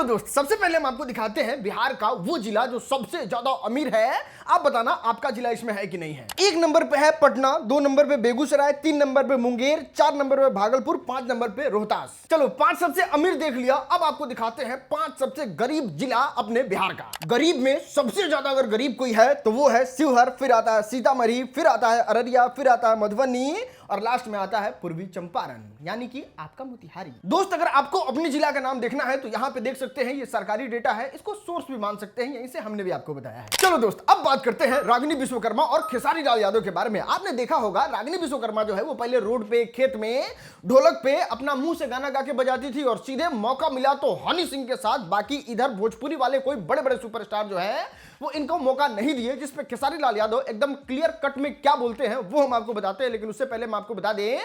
दोस्त, सबसे पहले हम आपको दिखाते हैं बिहार का वो जिला जो सबसे ज्यादा अमीर है। आप बताना आपका जिला इसमें है कि नहीं है। 1 नंबर पे है पटना, 2 नंबर पे बेगूसराय, 3 नंबर पे मुंगेर, 4 नंबर पे भागलपुर, 5 नंबर पे रोहतास। चलो 5 सबसे अमीर देख लिया, अब आपको दिखाते हैं 5 सबसे गरीब जिला अपने बिहार का। गरीब में सबसे ज्यादा अगर गरीब कोई है तो वो है शिवहर, फिर आता है सीतामढ़ी, फिर आता है अररिया, फिर आता है मधुबनी और लास्ट में आता है पूर्वी चंपारण, यानी कि आपका मोतिहारी। दोस्त, अगर आपको अपने जिला का नाम देखना है तो यहाँ पे देख सकते हैं, ये सरकारी डेटा है, इसको सोर्स भी मान सकते हैं, यहीं से हमने भी आपको बताया है। चलो दोस्त, अब बात करते हैं रागिनी विश्वकर्मा और खेसारी लाल यादव के बारे में। आपने देखा होगा रागिनी विश्वकर्मा जो है वो पहले रोड पे, खेत में, ढोलक पे अपना मुंह से गाना गा के बजाती थी और सीधे मौका मिला तो हनी सिंह के साथ। बाकी इधर भोजपुरी वाले कोई बड़े बड़े सुपरस्टार जो है वो इनको मौका नहीं दिए, जिसपे खेसारी लाल यादव एकदम क्लियर कट में क्या बोलते हैं वो हम आपको बताते हैं। लेकिन उससे पहले हम आपको बता दें,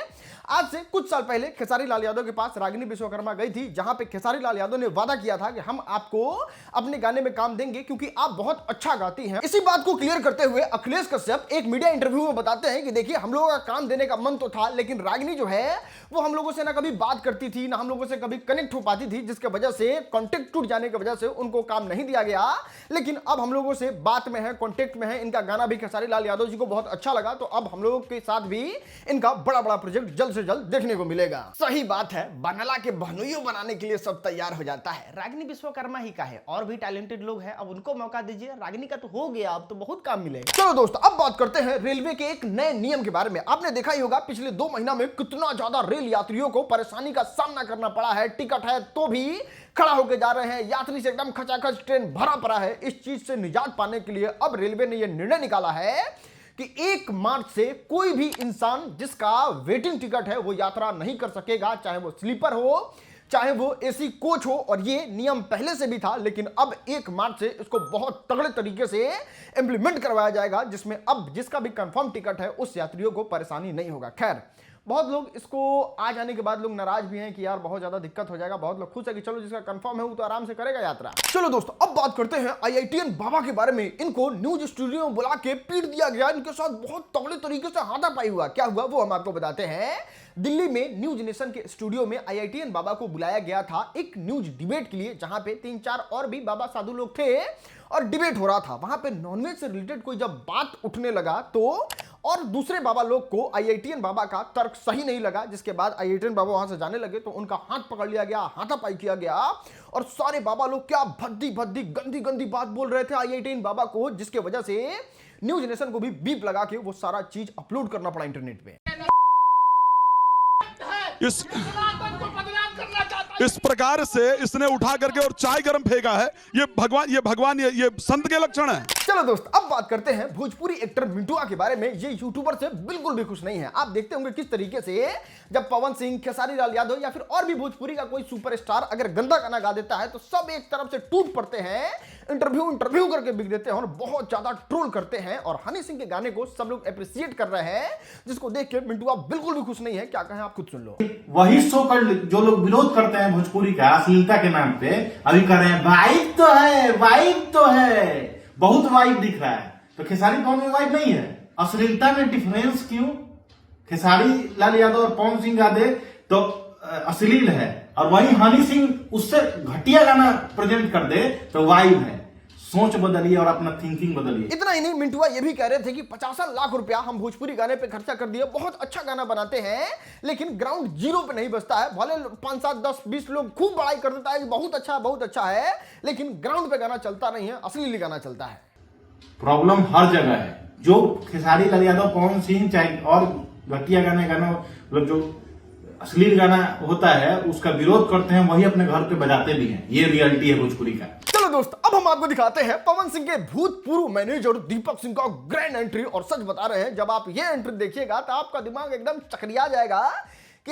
आज से कुछ साल पहले खेसारी लाल यादव के पास रागिनी विश्वकर्मा गई थी, जहां पे खेसारी लाल यादव ने वादा किया था कि हम आपको अपने गाने में काम देंगे क्योंकि आप बहुत अच्छा गाती हैं। इसी बात को क्लियर करते हुए अखिलेश कश्यप एक मीडिया इंटरव्यू में बताते हैं कि देखिए, हम लोगों का काम देने का मन तो था, लेकिन रागिनी जो है वो हम लोगों से ना कभी बात करती थी, ना हम लोगों से कभी कनेक्ट हो पाती थी, जिसके वजह से कॉन्टेक्ट टूट जाने की वजह से उनको काम नहीं दिया गया। लेकिन अब हम लोगों से बात में है, कॉन्टेक्ट में है, इनका गाना भी खेसारी लाल यादव जी को बहुत अच्छा लगा, तो अब हम लोगों के साथ भी इनका बड़ा बड़ा प्रोजेक्ट जल्द से जल्द देखने को मिलेगा। सही बात है, बनला के बहनोइयों बनाने के लिए सब तैयार हो जाता है। रागिनी विश्वकर्मा ही का है, और भी टैलेंटेड लोग हैं, अब उनको मौका दीजिए। रागिनी का तो हो गया, अब तो बहुत काम मिलेगा। चलो दोस्त, अब बात करते हैं रेलवे के एक नए नियम के बारे में। आपने देखा ही होगा पिछले 2 महीना में कितना ज्यादा रेल यात्रियों को परेशानी का सामना करना पड़ा है। टिकट है तो भी खड़ा होकर जा रहे हैं, यात्री से एकदम खचाखच ट्रेन भरा पड़ा है। इस चीज से निजात पाने के लिए अब रेलवे ने यह निर्णय निकाला है कि 1 मार्च से कोई भी इंसान जिसका वेटिंग टिकट है वो यात्रा नहीं कर सकेगा, चाहे वो स्लीपर हो, चाहे वो एसी कोच हो। और ये नियम पहले से भी था, लेकिन अब 1 मार्च से इसको बहुत तगड़े तरीके से इंप्लीमेंट करवाया जाएगा, जिसमें अब जिसका भी कंफर्म टिकट है उस यात्रियों को परेशानी नहीं होगा। खैर, बहुत लोग इसको आ जाने के बाद लोग नाराज भी हैं कि यार बहुत ज्यादा दिक्कत हो जाएगा। बहुत लोग खुश है कि चलो जिसका कंफर्म है वो तो आराम से करेगा यात्रा। चलो दोस्तों, अब बात करते हैं आईआईटीएन बाबा के बारे में। इनको न्यूज स्टूडियो में बुला के पीट दिया गया, इनके साथ बहुत तगड़े तरीके से हाथापाई हुआ। क्या हुआ वो हम आपको बताते हैं। दिल्ली में न्यूज नेशन के स्टूडियो में आईआईटीएन बाबा को बुलाया गया था एक न्यूज डिबेट के लिए, जहां पे 3-4 और भी बाबा साधु लोग थे और डिबेट हो रहा था। वहां पे नॉनवेज से रिलेटेड कोई जब बात उठने लगा तो और दूसरे बाबा लोग को आईआईटीएन बाबा का तर्क सही नहीं लगा, जिसके बाद आईआईटीएन बाबा वहां से जाने लगे तो उनका हाथ पकड़ लिया गया, हाथापाई किया गया और सारे बाबा लोग क्या भद्दी भद्दी गंदी गंदी बात बोल रहे थे आईआईटीएन बाबा को, जिसके वजह से न्यूज नेशन को भी बीप लगा के वो सारा चीज अपलोड करना पड़ा इंटरनेट पे। इस प्रकार से इसने उठा करके और चाय गरम फेंका है। ये भगवान ये संत के लक्षण है। चलो दोस्त, अब बात करते हैं भोजपुरी एक्टर मिंटुआ के बारे में। ये यूट्यूबर से बिल्कुल भी खुश नहीं है। आप देखते होंगे किस तरीके से जब पवन सिंह, खेसारी लाल यादव या फिर और भी भोजपुरी का कोई सुपरस्टार अगर गंदा गाना गा देता है तो सब एक तरफ से टूट पड़ते हैं, इंटरव्यू करके बिक देते हैं और बहुत ज्यादा ट्रोल करते हैं। और हनी सिंह के गाने को सब लोग अप्रिशिएट कर रहे हैं, जिसको देख के मिंटुआ बिल्कुल भी खुश नहीं है। क्या कहें आप खुद सुन लो। वही शो कर जो लोग विरोध करते हैं भोजपुरी का अश्लीलता के नाम पे, अभी कर रहे हैं वाइब तो है, वाइब तो है, बहुत वाइब दिख रहा है। तो खेसारी पवन में वाइब नहीं है, अश्लीलता में डिफरेंस क्यों? खेसारी लाल यादव और पवन सिंह गा दे तो अश्लील है, और वही हनी सिंह उससे घटिया गाना प्रेजेंट कर दे तो वाइब है। सोच बदलिए और अपना थिंकिंग बदलिए। इतना ही नहीं, मिंटुआ ये भी कह रहे थे कि 50 लाख रुपया हम भोजपुरी गाने पे खर्चा कर दिए, बहुत अच्छा गाना बनाते हैं, लेकिन ग्राउंड जीरो पे नहीं बसता है। भले 5, 7, 10, 20 लोग खूब बड़ाई कर देता है कि बहुत अच्छा है, लेकिन ग्राउंड पे गाना चलता नहीं है, अश्लील गाना चलता है। प्रॉब्लम हर जगह है। जो खेसारी लाल यादव, पवन सिंह चाहे और घटिया गाना मतलब जो अश्लील गाना होता है उसका विरोध करते हैं, वही अपने घर पे बजाते भी हैं। ये रियलिटी है भोजपुरी का। चलो दोस्त, अब हम आपको दिखाते हैं पवन सिंह के भूतपूर्व मैनेजर दीपक सिंह का ग्रैंड एंट्री। और सच बता रहे हैं, जब आप ये एंट्री देखिएगा तो आपका दिमाग एकदम चकरिया जाएगा कि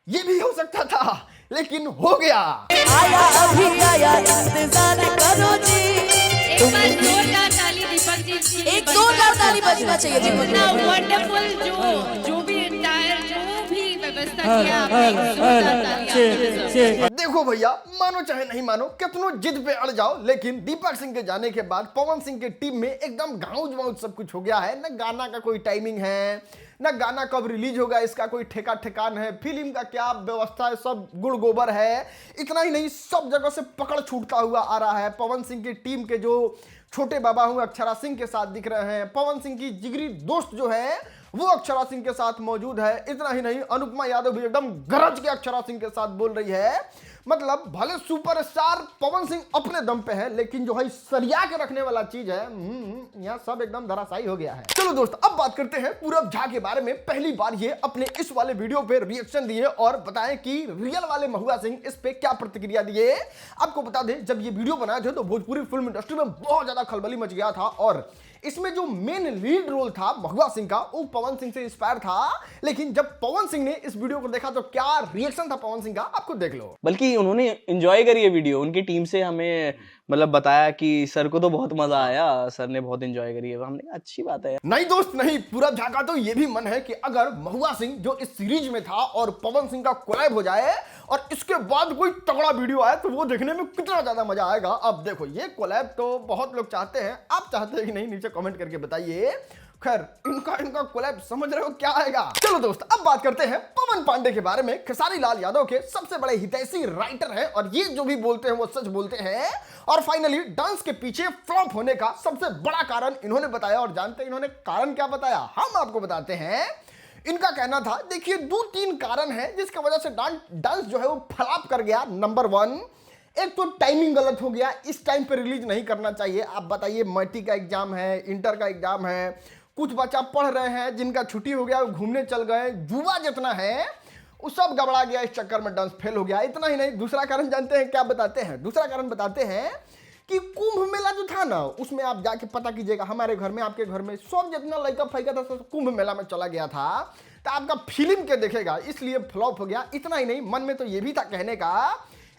ये भी हो सकता था, लेकिन हो गया। आया अभी आया, इंतजार करो जी। एक बार जोरदार ताली दीपक जी, एक जोरदार ताली बजना चाहिए जी। इतना वंडरफुल जो भी एंटायर जो भी व्यवस्था किया आपने, जोरदार ताली। देखो भैया, मानो चाहे नहीं मानो, कितनों जिद पे अड़ जाओ, लेकिन दीपक सिंह के जाने के बाद पवन सिंह के टीम में एकदम गाउज वाउज सब कुछ हो गया है। न गाना का कोई टाइमिंग है, ना गाना कब रिलीज होगा इसका कोई ठिकान है, फिल्म का क्या व्यवस्था है, सब गुड़ गोबर है। इतना ही नहीं, सब जगह से पकड़ छूटता हुआ आ रहा है। पवन सिंह की टीम के जो छोटे बाबा हुए अक्षरा सिंह के साथ दिख रहे हैं। पवन सिंह की जिगरी दोस्त जो है वो अक्षरा सिंह के साथ मौजूद है। इतना ही नहीं, अनुपमा यादव भी एकदम गरज के अक्षरा सिंह के साथ बोल रही है। मतलब भले सुपरस्टार पवन सिंह अपने दम पे है, लेकिन जो है सरिया के रखने वाला चीज है, यहाँ सब एकदम धराशायी हो गया है। चलो दोस्त, अब बात करते हैं पूरब झा के बारे में। पहली बार ये अपने इस वाले वीडियो पे रिएक्शन दिए और बताएं कि रियल वाले महुआ सिंह इस पे क्या प्रतिक्रिया दिए। आपको बता दें, जब ये वीडियो बनाए थे तो भोजपुरी फिल्म इंडस्ट्री में बहुत ज्यादा खलबली मच गया था और इसमें जो मेन लीड रोल था महुआ सिंह का, वो पवन सिंह से इंस्पायर था। लेकिन जब पवन सिंह ने इस वीडियो को देखा तो क्या रिएक्शन था पवन सिंह का, आपको देख लो। बल्कि उन्होंने एंजॉय करी है वीडियो, उनकी टीम से हमें मतलब बताया कि सर को तो बहुत मजा आया, सर ने बहुत एंजॉय करी है। हमने कहा अच्छी बात है। नहीं दोस्त नहीं, पूरब झा का तो ये भी मन है कि अगर महुआ सिंह जो इस सीरीज में था और पवन सिंह का कोलैब हो जाए और इसके बाद कोई तगड़ा वीडियो आए तो वो देखने में कितना ज्यादा मजा आएगा। अब देखो, ये कोलैब तो बहुत लोग चाहते हैं, आप चाहते हैं कि नहीं, नीचे कमेंट करके बताइए। खैर, इनका कोलैब समझ रहे हो क्या आएगा। चलो दोस्त, अब बात करते हैं पवन पांडे के बारे में। खेसारी लाल यादव के सबसे बड़े हितैषी राइटर हैं और ये जो भी बोलते हैं वो सच बोलते हैं। और फाइनली डांस के पीछे फ्लॉप होने का सबसे बड़ा कारण इन्होंने बताया। और जानते हैं इन्होंने कारण क्या बताया, हम आपको बताते हैं। इनका कहना था, देखिए 2-3 कारण है जिसकी वजह से डांस जो है वो फ्लॉप कर गया। नंबर 1, एक तो टाइमिंग गलत हो गया, इस टाइम पे रिलीज नहीं करना चाहिए। आप बताइए, मैट्रिक का एग्जाम है, इंटर का एग्जाम है, कुछ बच्चा पढ़ रहे हैं, जिनका छुट्टी हो गया वो घूमने चल गए, युवा जितना है वो सब गबड़ा गया, इस चक्कर में डांस फेल हो गया। इतना ही नहीं, दूसरा कारण जानते हैं क्या बताते हैं? दूसरा कारण बताते हैं कि कुंभ मेला जो था ना, उसमें आप जाके पता कीजिएगा, हमारे घर में, आपके घर में, सब जितना लड़का फैका था सब कुंभ मेला में चला गया था। तो आपका फिल्म के देखेगा, इसलिए फ्लॉप हो गया। इतना ही नहीं, मन में तो ये भी था कहने का,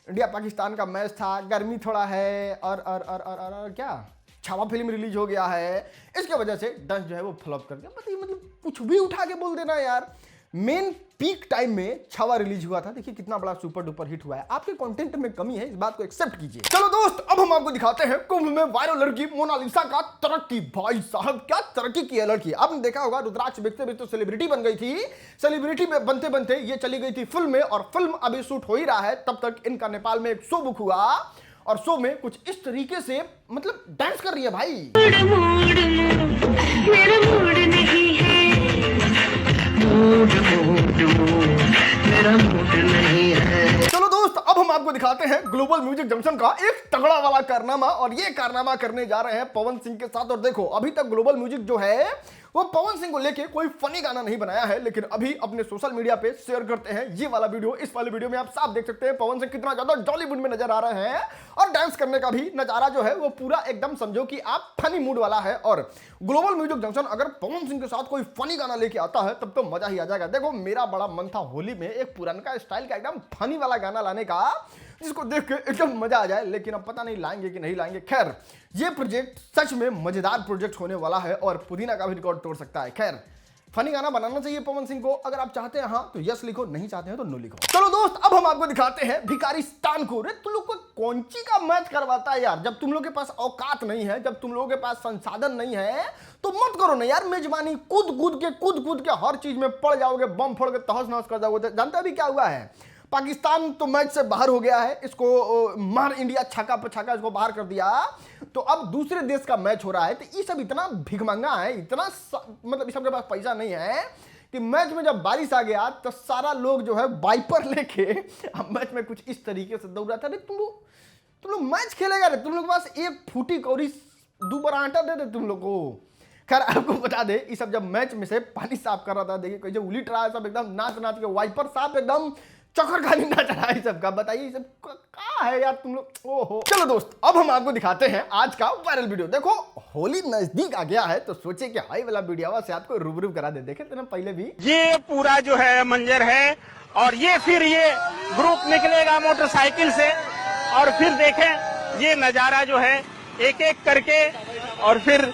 इंडिया पाकिस्तान का मैच था, गर्मी थोड़ा है और क्या छावा फिल्म रिलीज हो गया है, इसके वजह से डांस जो है वो फ्लॉप कर गया। मतलब कुछ भी उठा के बोल देना यार। मेन पीक टाइम में छावा रिलीज हुआ था, देखिए कितना बड़ा सुपर डुपर हिट हुआ है। आपके कंटेंट में कमी है, इस बात को एक्सेप्ट कीजिए। चलो दोस्त, अब हम आपको दिखाते हैं कुंभ में वायरल लड़की मोनालिसा का तरक्की। भाई साहब क्या तरक्की की है लड़की। आपने देखा होगा, रुद्राक्ष बेचते बेचते सेलिब्रिटी बन गई थी, सेलिब्रिटी में बनते बनते ये चली गई थी फिल्म में, और फिल्म अभी शूट हो ही रहा है। तब तक इनका नेपाल में एक शो बुक हुआ और शो में कुछ इस तरीके से मतलब डांस कर रही है भाई। मेरा मूड नहीं है, मेरा मूड नहीं है। चलो दोस्त, अब हम आपको दिखाते हैं ग्लोबल म्यूजिक जंक्शन का एक तगड़ा वाला कारनामा, और ये कारनामा करने जा रहे हैं पवन सिंह के साथ। और देखो, अभी तक ग्लोबल म्यूजिक जो है वो पवन सिंह को लेके कोई फनी गाना नहीं बनाया है, लेकिन अभी अपने सोशल मीडिया पे शेयर करते हैं ये वाला वीडियो। इस वाले वीडियो में आप साफ देख सकते हैं पवन सिंह कितना ज्यादा जॉलीवुड में नजर आ रहे हैं, और डांस करने का भी नजारा जो है वो पूरा एकदम समझो कि आप फनी मूड वाला है। और ग्लोबल म्यूजिक जंक्शन अगर पवन सिंह के साथ कोई फनी गाना लेके आता है तब तो मजा ही आ जाएगा। देखो, मेरा बड़ा मन था होली में एक पुराना स्टाइल का एकदम फनी वाला गाना लाने का, जिसको देख के एकदम मजा आ जाए, लेकिन अब पता नहीं लाएंगे कि नहीं लाएंगे। खैर, ये प्रोजेक्ट सच में मजेदार प्रोजेक्ट होने वाला है और पुदीना का भी रिकॉर्ड तोड़ सकता है। खैर, फनी गाना बनाना चाहिए पवन सिंह को। अगर आप चाहते हैं हाँ तो यस लिखो, नहीं चाहते हैं तो नो लिखो। चलो दोस्त, अब हम आपको दिखाते हैं भिखारिस्तान को। रे तुम लोग को कौन सी का मैच करवाता है यार। जब तुम लोग के पास औकात नहीं है, जब तुम लोगों के पास संसाधन नहीं है, तो मत करो ना यार मेजबानी। कूद कूद के हर चीज में पड़ जाओगे, बम फोड़ के तहस नहस कर जाओगे। जानते अभी क्या हुआ है? पाकिस्तान तो मैच से बाहर हो गया है, इसको मार इंडिया छक्का पे छक्का इसको बाहर कर दिया। तो अब दूसरे देश का मैच हो रहा है, तो ये सब इतना भिखमंगा है, इतना मतलब सबके पास पैसा नहीं है कि मैच में जब बारिश आ गया तो सारा लोग जो है वाइपर लेके मैच में कुछ इस तरीके से दौड़ रहा था। तुम लोग मैच खेलेगा रे, तुम लोग के पास एक फूटी कौड़ी 2 बार आटा दे दे तुम लोग को। खैर, आपको बता दे, ये सब जब मैच में से पानी साफ कर रहा था, देखिए कैसे उलिट रहा है सब, एकदम नाच के वाइपर साफ एकदम चक्कर खानी ना चढ़ा है सबका। बताइए सब कहाँ है यार तुम लोग। ओहो, चलो दोस्त, अब हम आपको दिखाते हैं आज का वायरल वीडियो। देखो, होली नजदीक आ गया है तो सोचे कि हाई वाला वीडियो से आपको रूबरू करा दे। देखे थे ना पहले भी, ये पूरा जो है मंजर है, और ये फिर ये ग्रुप निकलेगा मोटरसाइकिल से, और फिर देखें ये नजारा जो है एक एक करके। और फिर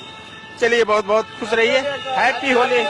चलिए, बहुत बहुत खुश रहिए, हैप्पी होली।